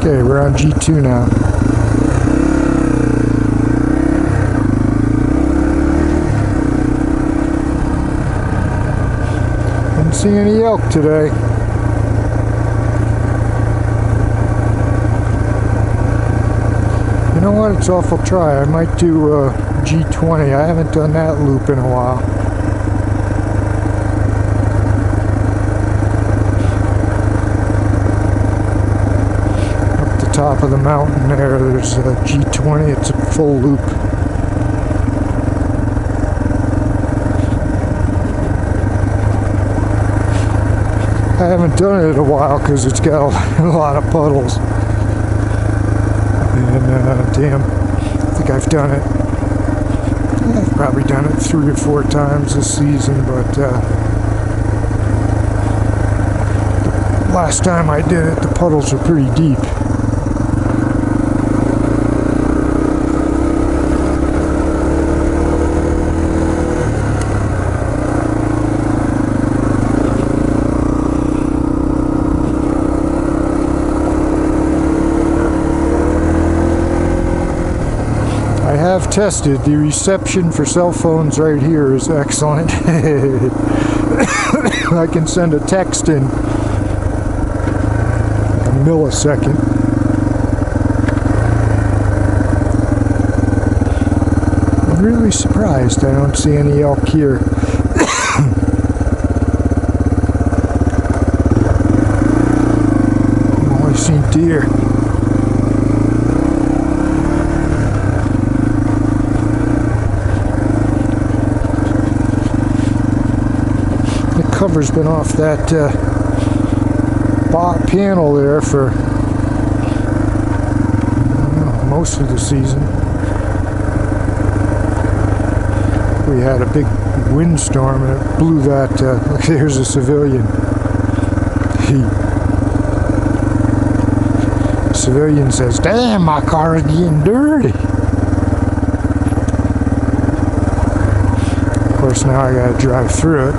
Okay, we're on G2 now. Didn't see any elk today. You know what? It's awful try. I might do G20. I haven't done that loop in a while. Top of the mountain there's a G20. It's a full loop. I haven't done it in a while because it's got a lot of puddles. And damn, I think I've done it. I've probably done it 3 or 4 times this season, but last time I did it, the puddles were pretty deep. I have tested. The reception for cell phones right here is excellent. I can send a text in a millisecond. I'm really surprised I don't see any elk here. I've only seen deer. Cover's been off that panel there for most of the season. We had a big windstorm and it blew that. Look, there's a civilian. The civilian says, "Damn, my car is getting dirty." Of course, now I gotta drive through it.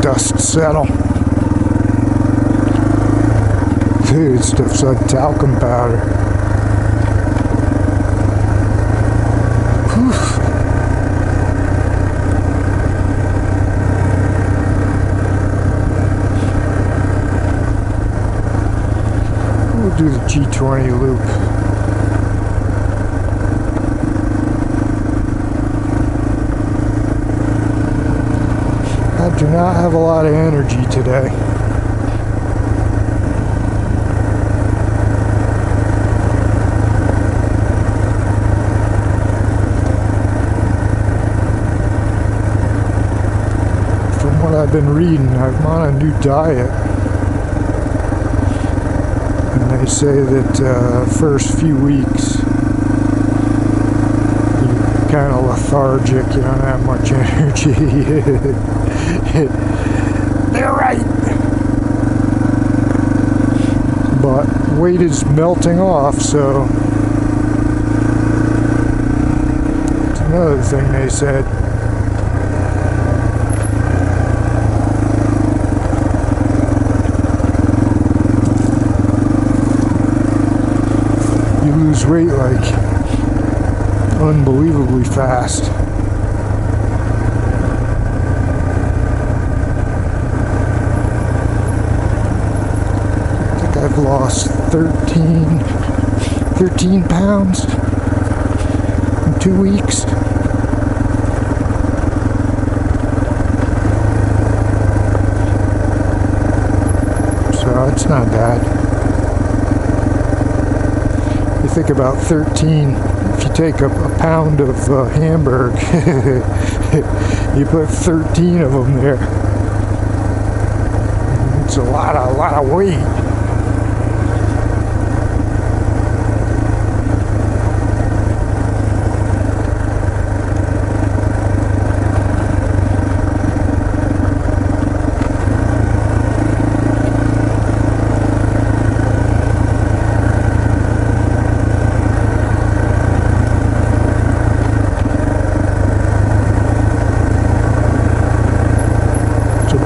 Dust settle. Dude, stuff's like talcum powder. Whew. We'll do the G20 loop. I do not have a lot of energy today. From what I've been reading, I'm on a new diet. And they say that first few weeks you're kind of lethargic, you don't have much energy. They're right. But weight is melting off, so it's another thing they said. You lose weight like unbelievably fast. I've lost 13 pounds in 2 weeks. So it's not bad. You think about 13, if you take a pound of Hamburg, you put 13 of them there. It's a lot of weight.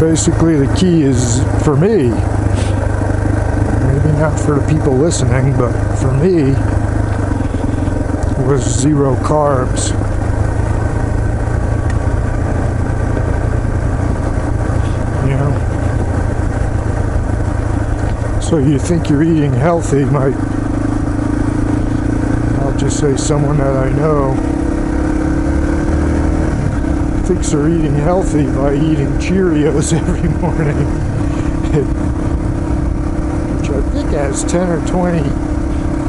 basically the key is, for me, maybe not for the people listening, but for me, was 0 carbs. You know? So you think you're eating healthy, I'll just say someone that I know thinks they're eating healthy by eating Cheerios every morning. Which I think has 10 or 20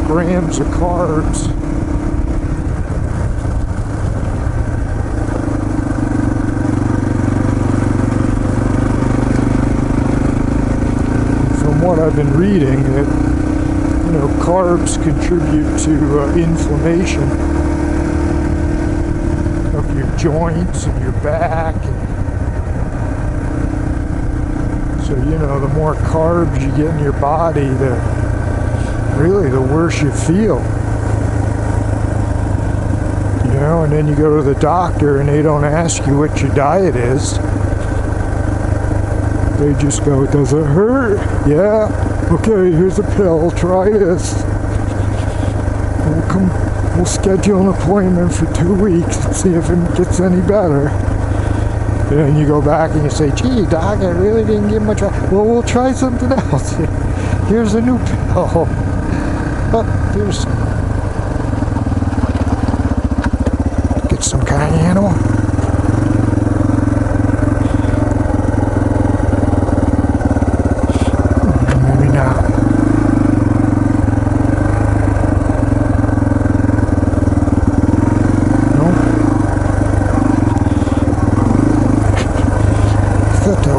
grams of carbs. From what I've been reading, that carbs contribute to inflammation of your joints and your back. So the more carbs you get in your body, the worse you feel. And then you go to the doctor and they don't ask you what your diet is. They just go, "Does it hurt? Yeah. Okay, here's a pill. Try this. We'll schedule an appointment for 2 weeks and see if it gets any better." And then you go back and you say, "Gee, doc, I really didn't get much." "Well, we'll try something else. Here's a new pill." Oh, here's... Get some kind of animal.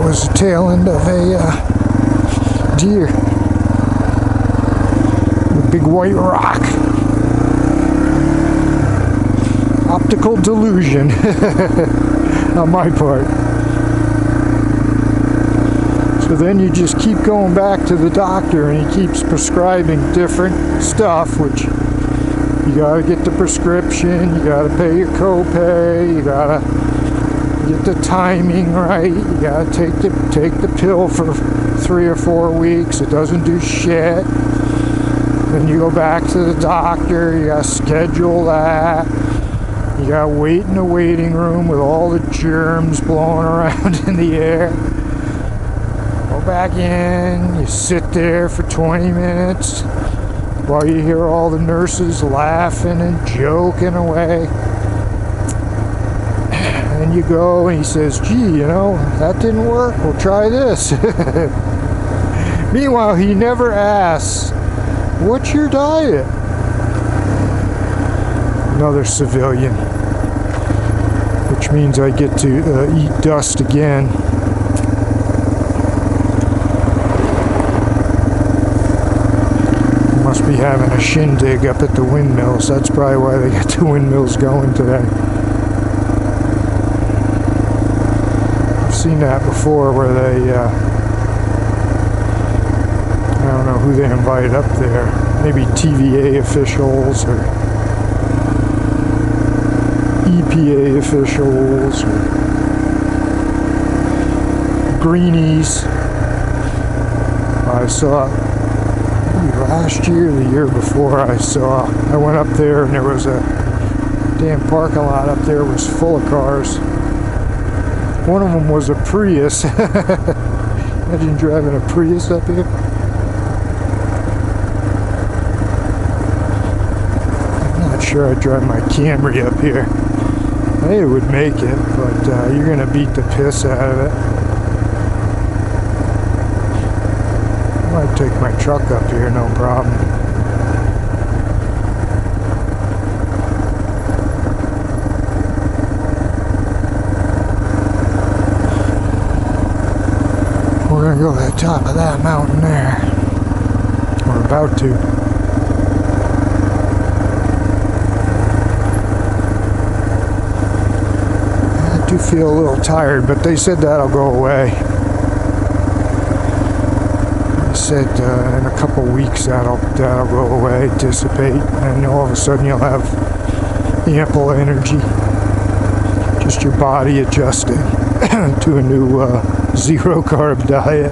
Was the tail end of a deer. A big white rock. Optical delusion on my part. So then you just keep going back to the doctor and he keeps prescribing different stuff, which you gotta get the prescription, you gotta pay your copay, you gotta get the timing right. You gotta take the pill for 3 or 4 weeks. It doesn't do shit. Then you go back to the doctor. You gotta schedule that. You gotta wait in the waiting room with all the germs blowing around in the air. Go back in. You sit there for 20 minutes while you hear all the nurses laughing and joking away. And you go and he says, "Gee, that didn't work. We'll try this." Meanwhile, he never asks, "What's your diet?" Another civilian. Which means I get to eat dust again. Must be having a shindig up at the windmills. That's probably why they got the windmills going today. Seen that before where they I don't know who they invited up there, maybe TVA officials or EPA officials or greenies. I saw maybe last year or the year before I went up there and there was a damn parking lot up there was full of cars. One of them was a Prius. Imagine driving a Prius up here. I'm not sure I'd drive my Camry up here. Hey, it would make it, but you're going to beat the piss out of it. I might take my truck up here, no problem. We're going to go to the top of that mountain there. We're about to. I do feel a little tired, but they said that'll go away. They said in a couple weeks that'll go away, dissipate, and all of a sudden you'll have ample energy. Just your body adjusting. to a new zero carb diet.